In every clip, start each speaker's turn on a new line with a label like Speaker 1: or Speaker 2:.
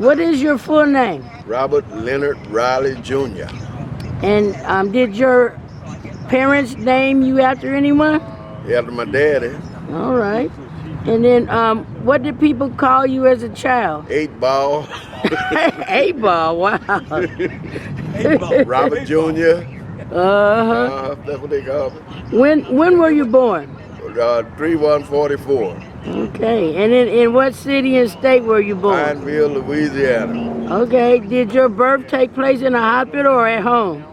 Speaker 1: What is your full name?
Speaker 2: Robert Leonard Riley Jr.
Speaker 1: And did your parents name you after anyone?
Speaker 2: After my daddy.
Speaker 1: All right. And then what did people call you as a child?
Speaker 2: 8-ball.
Speaker 1: 8-ball, wow.
Speaker 2: Robert Jr. That's what they call me.
Speaker 1: When were you born?
Speaker 2: 3/1/44.
Speaker 1: Okay. And then in what city and state were you born?
Speaker 2: Pineville, Louisiana.
Speaker 1: Okay. Did your birth take place in a hospital or at home?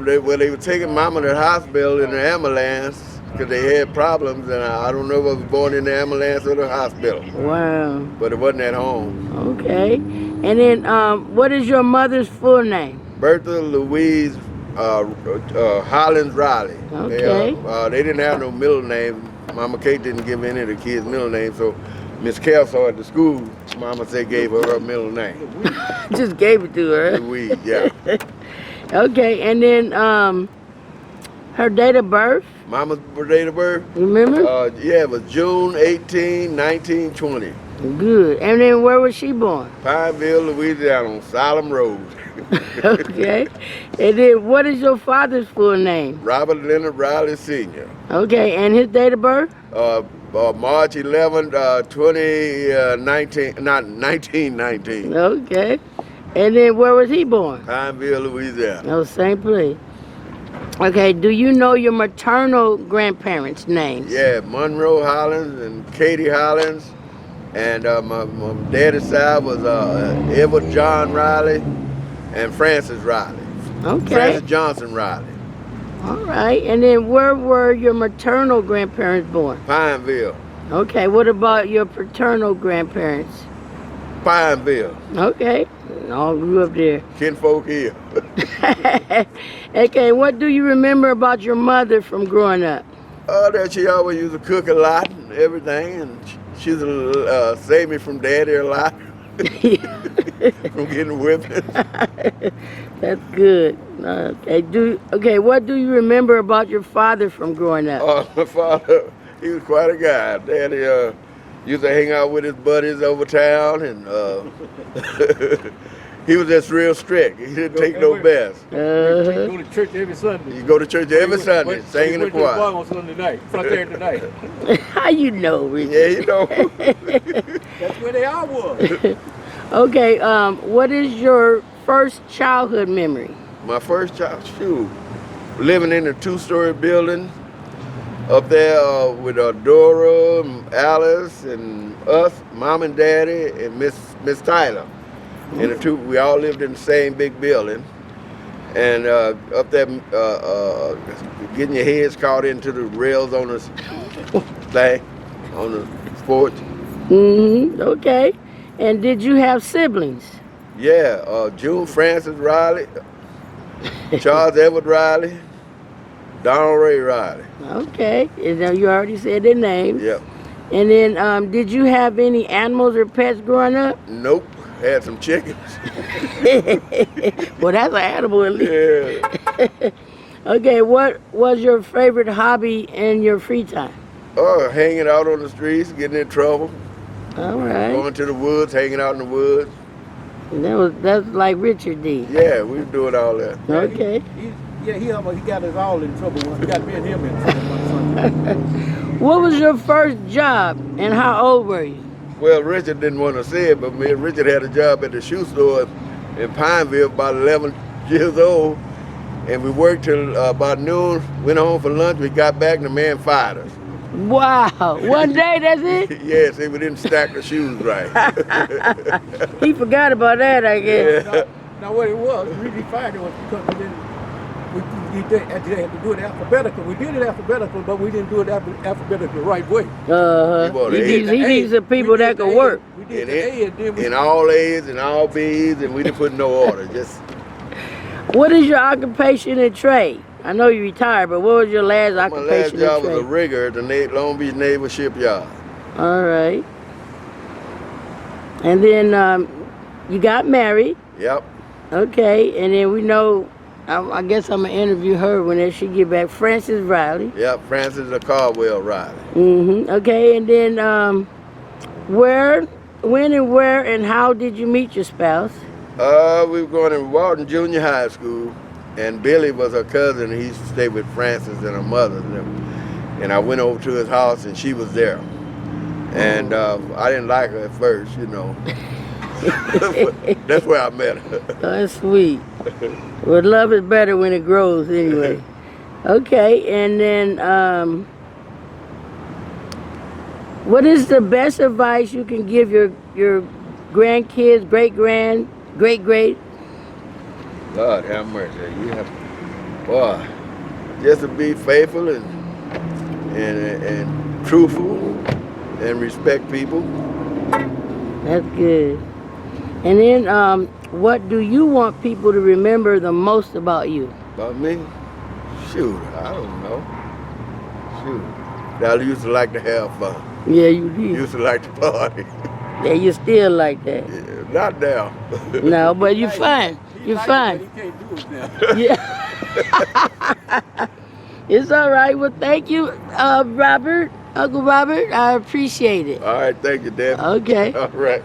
Speaker 2: They were taking Mama to the hospital in the ambulance because they had problems, and I don't know if I was born in the ambulance or the hospital.
Speaker 1: Wow.
Speaker 2: But it wasn't at home.
Speaker 1: Okay. And then what is your mother's full name?
Speaker 2: Bertha Louise Hollins Riley.
Speaker 1: Okay.
Speaker 2: They didn't have no middle name. Mama Kate didn't give any of the kids middle names, so Miss Kelso at the school, Mama said gave her middle name.
Speaker 1: Just gave it to her.
Speaker 2: Louise, yeah.
Speaker 1: Okay, and then her date of birth?
Speaker 2: Mama's date of birth?
Speaker 1: Remember?
Speaker 2: Yeah, it was June 18, 1920.
Speaker 1: Good. And then where was she born?
Speaker 2: Pineville, Louisiana, on Solemn Road.
Speaker 1: Okay. And then what is your father's full name?
Speaker 2: Robert Leonard Riley Sr.
Speaker 1: Okay, and his date of birth?
Speaker 2: March 11, 1919.
Speaker 1: Okay. And then where was he born?
Speaker 2: Pineville, Louisiana.
Speaker 1: Oh, same place. Okay, do you know your maternal grandparents' names?
Speaker 2: Yeah, Monroe Hollins and Katie Hollins. And my daddy's side was Edward John Riley and Francis Riley.
Speaker 1: Okay.
Speaker 2: Francis Johnson Riley.
Speaker 1: All right. And then where were your maternal grandparents born?
Speaker 2: Pineville.
Speaker 1: Okay. What about your paternal grandparents?
Speaker 2: Pineville.
Speaker 1: Okay. All grew up there.
Speaker 2: Kinfolk Hill.
Speaker 1: Okay. What do you remember about your mother from growing up?
Speaker 2: That she always used to cook a lot and everything, and she used to save me from daddy a lot. From getting whipping.
Speaker 1: That's good. Okay. What do you remember about your father from growing up?
Speaker 2: My father, he was quite a guy. Daddy used to hang out with his buddies over town, and he was just real strict. He didn't take no mess.
Speaker 3: You go to church every Sunday.
Speaker 2: You go to church every Sunday, singing the choir.
Speaker 3: On Sunday night, Saturday night.
Speaker 1: How you know, Richard?
Speaker 2: Yeah, you know.
Speaker 3: That's where they all was.
Speaker 1: Okay. What is your first childhood memory?
Speaker 2: My first child, shoot, living in a 2-story building up there with Dora, Alice, and us, Mom and Daddy, and Miss Tyler. And we all lived in the same big building. And up there, getting your heads caught into the rails on the thing, on the porch.
Speaker 1: Okay. And did you have siblings?
Speaker 2: Yeah, June Francis Riley, Charles Edward Riley, Donald Ray Riley.
Speaker 1: Okay. And you already said their names.
Speaker 2: Yep.
Speaker 1: And then did you have any animals or pets growing up?
Speaker 2: Nope. Had some chickens.
Speaker 1: Well, that's an animal at least.
Speaker 2: Yeah.
Speaker 1: Okay, what was your favorite hobby in your free time?
Speaker 2: Hanging out on the streets, getting in trouble.
Speaker 1: All right.
Speaker 2: Going to the woods, hanging out in the woods.
Speaker 1: That's like Richard did.
Speaker 2: Yeah, we were doing all that.
Speaker 1: Okay.
Speaker 3: He got us all in trouble. He got me and him in trouble one Sunday.
Speaker 1: What was your first job and how old were you?
Speaker 2: Well, Richard didn't want to say it, but me and Richard had a job at the shoe store in Pineville, about 11 years old. And we worked till about noon, went home for lunch, we got back and the man fired us.
Speaker 1: Wow, one day, that's it?
Speaker 2: Yeah, see, we didn't stack the shoes right.
Speaker 1: He forgot about that, I guess.
Speaker 2: Yeah.
Speaker 3: Now what it was, the reason he fired it was because we had to do it alphabetical. We did it alphabetical, but we didn't do it alphabetical the right way.
Speaker 1: He needs some people that can work.
Speaker 3: We did the A and then we...
Speaker 2: In all A's and all B's, and we didn't put no order, just...
Speaker 1: What is your occupation and trade? I know you retired, but what was your last occupation
Speaker 2: My last job
Speaker 1: and trade?
Speaker 2: was a rigger at the Long Beach Naval Shipyard.
Speaker 1: All right. And then you got married.
Speaker 2: Yep.
Speaker 1: Okay, and then we know, I guess I'm going to interview her whenever she get back, Francis Riley.
Speaker 2: Yep, Francis Caldwell Riley.
Speaker 1: Okay, and then where when and where and how did you meet your spouse?
Speaker 2: We were going to Walton Junior High School, and Billy was her cousin. He used to stay with Frances and her mother. And I went over to his house, and she was there. And I didn't like her at first, you know. That's where I met her.
Speaker 1: That's sweet. Well, love is better when it grows anyway. Okay, and then what is the best advice you can give your grandkids, great?
Speaker 2: Lord have mercy. You have, boy, just to be faithful and truthful and respect people.
Speaker 1: That's good. And then, what do you want people to remember the most about you?
Speaker 2: About me? Shoot, I don't know. Shoot. I used to like to have fun.
Speaker 1: Yeah, you did.
Speaker 2: Used to like to party.
Speaker 1: Yeah, you still like that.
Speaker 2: Yeah, not now.
Speaker 1: No, but you're fine. You're
Speaker 3: He
Speaker 1: fine.
Speaker 3: can't do it now.
Speaker 1: Yeah. It's all right. Well, thank you, Robert, Uncle Robert. I appreciate it.
Speaker 2: All right, thank you, Dad.
Speaker 1: Okay.
Speaker 2: All right.